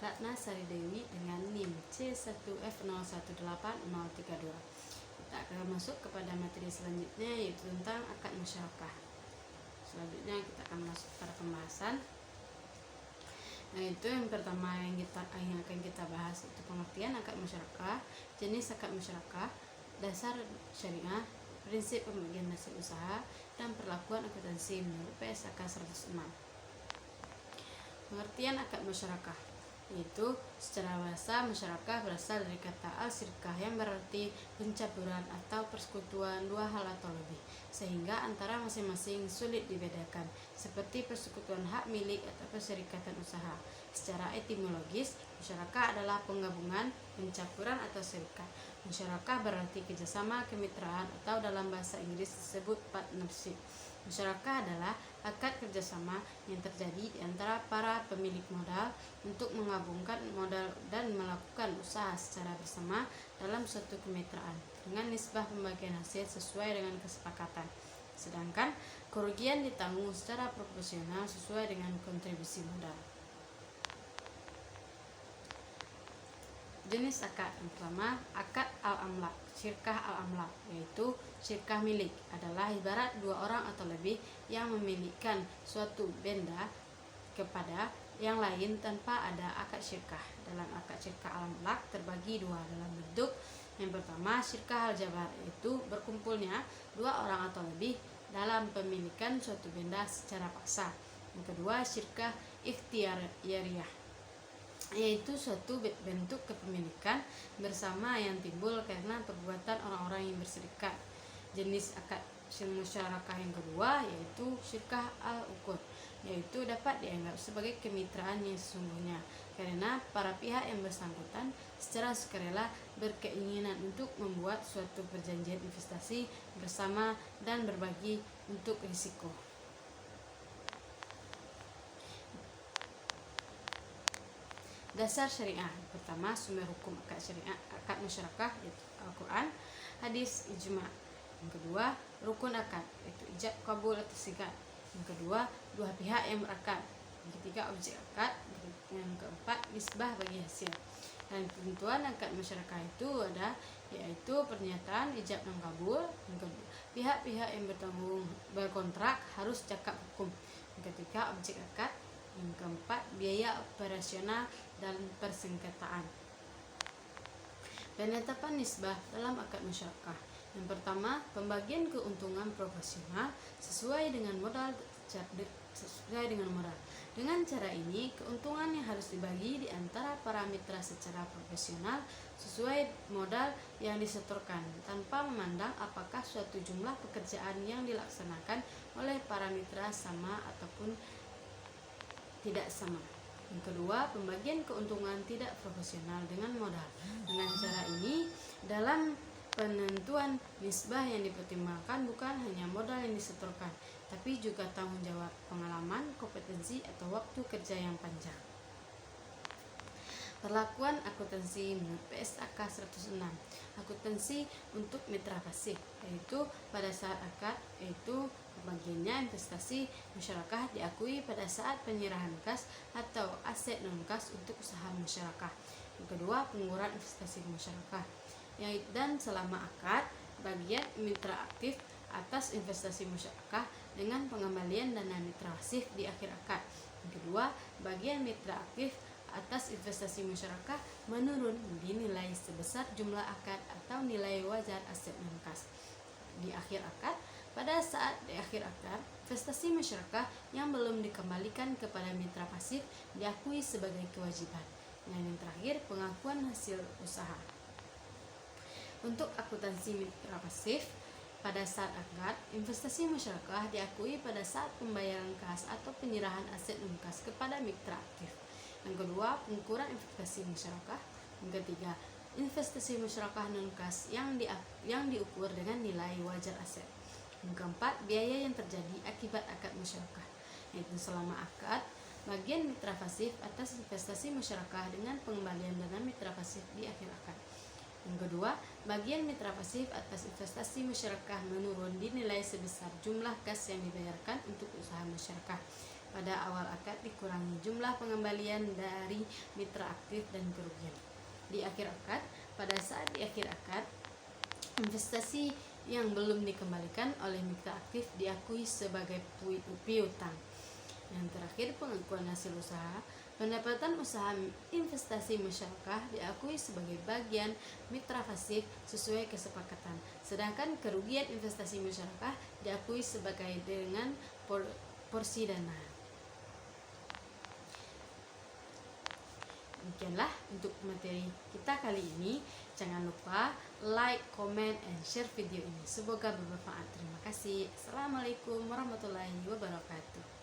Ratna Sari Dewi dengan NIM C1F018032. Kita akan masuk kepada materi selanjutnya, yaitu tentang akad musyarakah. Selanjutnya kita akan masuk pada pembahasan. Yaitu yang pertama yang akan kita bahas itu pengertian akad musyarakah, jenis akad musyarakah, dasar syariah, prinsip pembagian hasil usaha, dan perlakuan akuntansi menurut PSAK 106. Pengertian akad musyarakah yaitu secara bahasa musyarakah berasal dari kata al-syirkah yang berarti pencampuran atau persekutuan dua hal atau lebih, sehingga antara masing-masing sulit dibedakan, seperti persekutuan hak milik atau perserikatan usaha. Secara etimologis, musyarakah adalah penggabungan, pencampuran atau serikat. Musyarakah berarti kerjasama, kemitraan, atau dalam bahasa Inggris disebut partnership. Musyarakah adalah akad kerjasama yang terjadi di antara para pemilik modal untuk menggabungkan modal dan melakukan usaha secara bersama dalam suatu kemitraan dengan nisbah pembagian hasil sesuai dengan kesepakatan. Sedangkan kerugian ditanggung secara proporsional sesuai dengan kontribusi modal. Jenis akad yang pertama, akad al-amlak, syirkah al-amlak, yaitu syirkah milik adalah ibarat dua orang atau lebih yang memilikan suatu benda kepada yang lain tanpa ada akad syirkah. Dalam akad syirkah al-amlak terbagi dua dalam bentuk. Yang pertama, syirkah al-jabar, yaitu berkumpulnya dua orang atau lebih dalam pemilikan suatu benda secara paksa. Yang kedua, syirkah ikhtiyariyah, yaitu suatu bentuk kepemilikan bersama yang timbul karena perbuatan orang-orang yang berserikat. Jenis akad musyarakah yang kedua yaitu syirkah al-uqud, yaitu dapat dianggap sebagai kemitraan yang sesungguhnya karena para pihak yang bersangkutan secara sukarela berkeinginan untuk membuat suatu perjanjian investasi bersama dan berbagi untuk risiko. Dasar syariah. Pertama, sumber hukum akad syariah, akad musyarakah yaitu Al-Quran, hadis, ijma'. Yang kedua, rukun akad yaitu ijab, kabul atau sigat. Yang kedua, dua pihak yang berakad. Yang ketiga, objek akad. Yang keempat, nisbah bagi hasil. Dan ketentuan akad musyarakah itu ada yaitu pernyataan ijab dan kabul. Yang kedua, pihak-pihak yang berkontrak harus cakap hukum. Yang ketiga, objek akad. Yang keempat, biaya operasional dan persengketaan. Penetapan nisbah dalam akad musyarakah. Yang pertama, pembagian keuntungan proporsional sesuai dengan modal. Dengan cara ini, keuntungan yang harus dibagi di antara para mitra secara proporsional sesuai modal yang disetorkan, tanpa memandang apakah suatu jumlah pekerjaan yang dilaksanakan oleh para mitra sama ataupun tidak sama. Yang kedua, pembagian keuntungan tidak proporsional dengan modal. Dengan cara ini, dalam penentuan nisbah yang dipertimbangkan bukan hanya modal yang disetorkan, tapi juga tanggung jawab, pengalaman, kompetensi, atau waktu kerja yang panjang. Perlakuan akuntansi menurut PSAK 106. Akuntansi untuk mitra pasif, yaitu pada saat akad, yaitu pembagiannya investasi musyarakah diakui pada saat penyerahan kas atau aset non-kas untuk usaha musyarakah. Yang kedua, pengukuran investasi musyarakah. Dan selama akad, bagian mitra aktif atas investasi musyarakah dengan pengembalian dana mitra pasif di akhir akad. Yang kedua, bagian mitra aktif atas investasi musyarakah menurun dinilai sebesar jumlah akad atau nilai wajar aset non-kas di akhir akad. Pada saat di akhir akad, investasi musyarakah yang belum dikembalikan kepada mitra pasif diakui sebagai kewajiban. Dan yang terakhir, pengakuan hasil usaha. Untuk akuntansi mitra pasif, pada saat akad, investasi musyarakah diakui pada saat pembayaran kas atau penyerahan aset non-kas kepada mitra aktif. Yang kedua, pengukuran investasi musyarakah. Yang ketiga, investasi musyarakah non-kas yang diukur dengan nilai wajar aset. Yang keempat, biaya yang terjadi akibat akad musyarakah, yaitu selama akad, bagian mitra pasif atas investasi musyarakah dengan pengembalian dana mitra pasif di akhir akad. Yang kedua, bagian mitra pasif atas investasi musyarakah menurun dinilai sebesar jumlah kas yang dibayarkan untuk usaha musyarakah. pada awal akad dikurangi jumlah pengembalian dari mitra aktif dan kerugian. Di akhir akad, pada saat di akhir akad, investasi yang belum dikembalikan oleh mitra aktif diakui sebagai piutang. Yang terakhir, pengakuan hasil usaha. Pendapatan usaha investasi musyarakah diakui sebagai bagian mitra pasif sesuai kesepakatan. Sedangkan kerugian investasi musyarakah diakui sebagai dengan porsi dana. Demikianlah untuk materi kita kali ini. Jangan lupa like, comment, and share video ini. Semoga bermanfaat. Terima kasih. Assalamualaikum warahmatullahi wabarakatuh.